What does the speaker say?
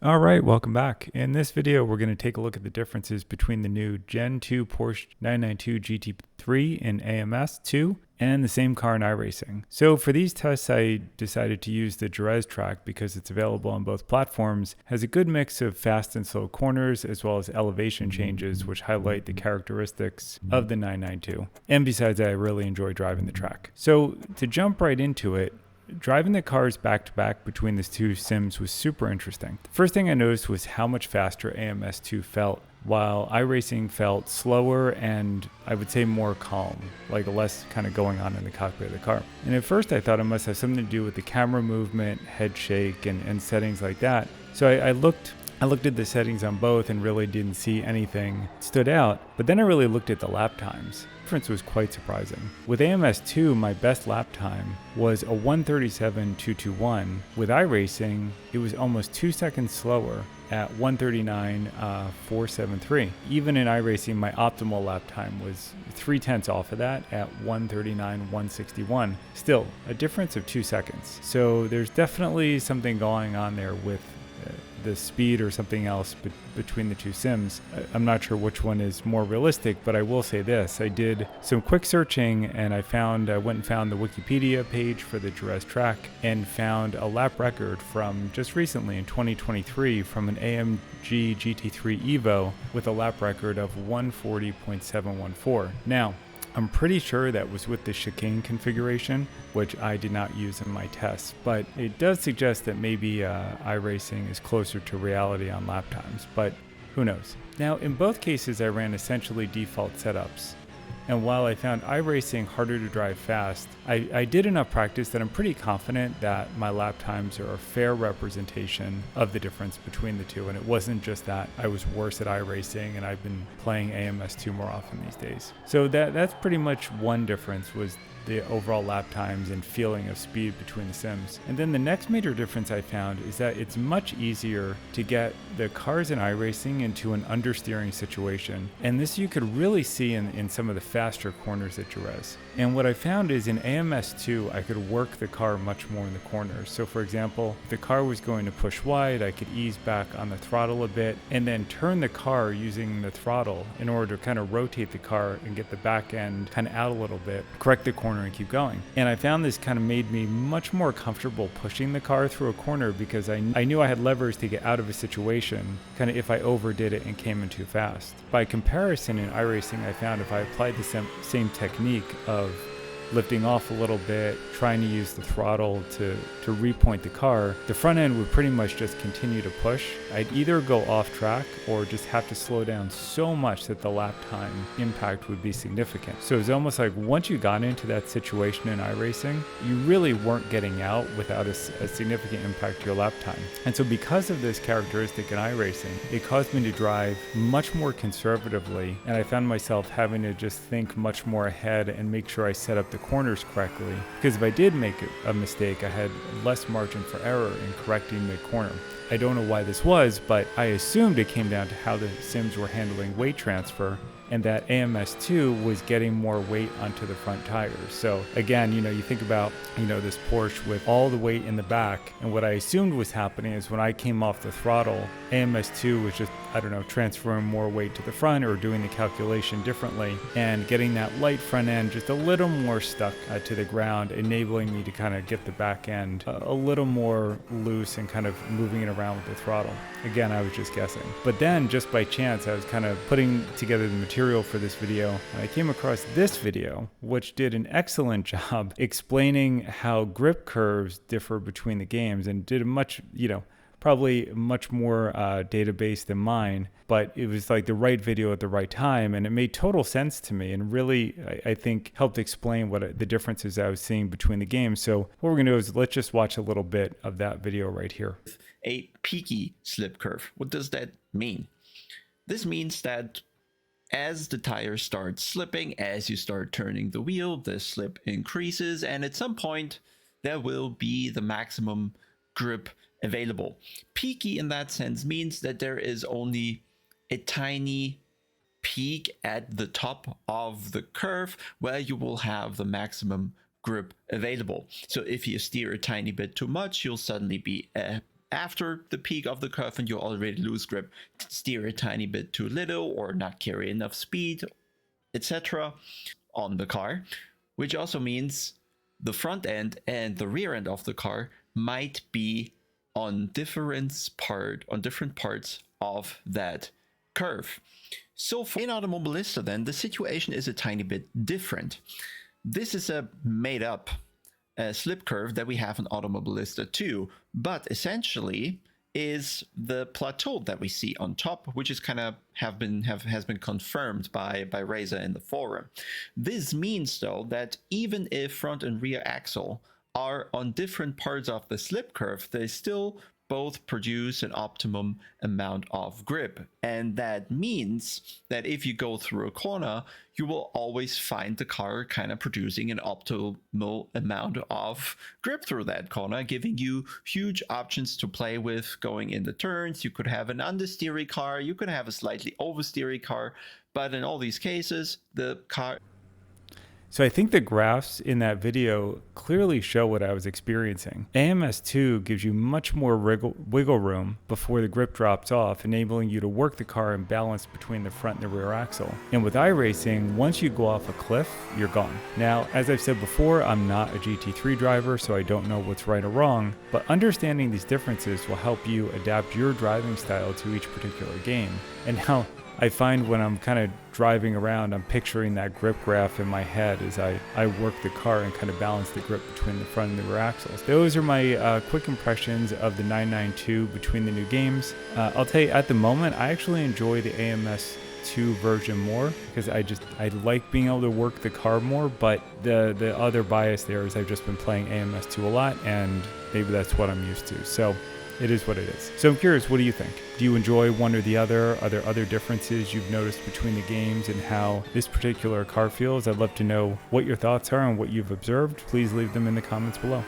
All right, welcome back. In this video, we're going to take a look at the differences between the new Gen 2 Porsche 992 GT3 in AMS2 and the same car in iRacing. So for these tests, I decided to use the Jerez track because it's available on both platforms, has a good mix of fast and slow corners, as well as elevation changes, which highlight the characteristics of the 992. And besides that, I really enjoy driving the track. So to jump right into it, driving the cars back to back between the two sims was super interesting. The first thing I noticed was how much faster AMS2 felt, while iRacing felt slower and I would say more calm, like less kind of going on in the cockpit of the car. And at first I thought it must have something to do with the camera movement, head shake, and settings like that. So I looked at the settings on both and really didn't see anything stood out, but then I really looked at the lap times. The difference was quite surprising. With AMS2, my best lap time was a 1:37.221. With iRacing, it was almost 2 seconds slower at 1:39.473. Even in iRacing, my optimal lap time was 0.3 off of that at 1:39.161. Still, a difference of 2 seconds. So there's definitely something going on there with the speed or something else between the two sims. I'm not sure which one is more realistic, but I will say this. I did some quick searching and I went and found the Wikipedia page for the Jerez track and found a lap record from just recently in 2023 from an AMG GT3 Evo with a lap record of 140.714. Now, I'm pretty sure that was with the chicane configuration, which I did not use in my tests, but it does suggest that maybe iRacing is closer to reality on lap times, but who knows. Now, in both cases, I ran essentially default setups. And while I found iRacing harder to drive fast, I did enough practice that I'm pretty confident that my lap times are a fair representation of the difference between the two. And it wasn't just that I was worse at iRacing and I've been playing AMS2 more often these days. So that's pretty much one difference, was the overall lap times and feeling of speed between the sims. And then the next major difference I found is that it's much easier to get the cars in iRacing into an understeering situation. And this you could really see in some of the faster corners at Jerez. And what I found is in AMS2, I could work the car much more in the corners. So for example, if the car was going to push wide, I could ease back on the throttle a bit and then turn the car using the throttle in order to kind of rotate the car and get the back end kind of out a little bit, correct the corner and keep going. And I found this kind of made me much more comfortable pushing the car through a corner because I knew I had levers to get out of a situation kind of if I overdid it and came in too fast. By comparison, in iRacing, I found if I applied the same technique of lifting off a little bit, trying to use the throttle to repoint the car, the front end would pretty much just continue to push. I'd either go off track or just have to slow down so much that the lap time impact would be significant. So it's almost like once you got into that situation in iRacing, you really weren't getting out without a significant impact to your lap time. And so because of this characteristic in iRacing, it caused me to drive much more conservatively, and I found myself having to just think much more ahead and make sure I set up the corners correctly, because if I did make a mistake, I had less margin for error in correcting the corner. I don't know why this was, but I assumed it came down to how the sims were handling weight transfer, and that AMS2 was getting more weight onto the front tires. So again, you think about, this Porsche with all the weight in the back, and what I assumed was happening is when I came off the throttle, AMS2 was just, transferring more weight to the front or doing the calculation differently and getting that light front end just a little more stuck to the ground, enabling me to kind of get the back end a little more loose and kind of moving it around with the throttle. Again, I was just guessing. But then just by chance, I was kind of putting together the material for this video, and I came across this video, which did an excellent job explaining how grip curves differ between the games and did a much, probably much more database than mine, but it was like the right video at the right time, and it made total sense to me and really, I think, helped explain what the differences I was seeing between the games. So what we're going to do is let's just watch a little bit of that video right here. A peaky slip curve. What does that mean? This means that as the tires start slipping, as you start turning the wheel, the slip increases, and at some point there will be the maximum grip available. Peaky in that sense means that there is only a tiny peak at the top of the curve where you will have the maximum grip available. So if you steer a tiny bit too much, you'll suddenly be after the peak of the curve and you already lose grip, steer a tiny bit too little or not carry enough speed, etc. on the car, which also means the front end and the rear end of the car might be on different parts of that curve. So in Automobilista then, the situation is a tiny bit different. This is a made up slip curve that we have in Automobilista 2, but essentially is the plateau that we see on top, which is kind of has been confirmed by Razer in the forum. This means though that even if front and rear axle are on different parts of the slip curve, they still both produce an optimum amount of grip. And that means that if you go through a corner, you will always find the car kind of producing an optimal amount of grip through that corner, giving you huge options to play with going in the turns. You could have an understeery car, you could have a slightly oversteery car, but in all these cases, the car... So I think the graphs in that video clearly show what I was experiencing. AMS2 gives you much more wiggle room before the grip drops off, enabling you to work the car and balance between the front and the rear axle. And with iRacing, once you go off a cliff, you're gone. Now, as I've said before, I'm not a GT3 driver, so I don't know what's right or wrong, but understanding these differences will help you adapt your driving style to each particular game. And now, I find when I'm kind of driving around, I'm picturing that grip graph in my head as I work the car and kind of balance the grip between the front and the rear axles. Those are my quick impressions of the 992 between the new games. I'll tell you, at the moment, I actually enjoy the AMS2 version more because I like being able to work the car more, but the other bias there is I've just been playing AMS2 a lot, and maybe that's what I'm used to. So it is what it is. So I'm curious, what do you think? Do you enjoy one or the other? Are there other differences you've noticed between the games and how this particular car feels? I'd love to know what your thoughts are and what you've observed. Please leave them in the comments below.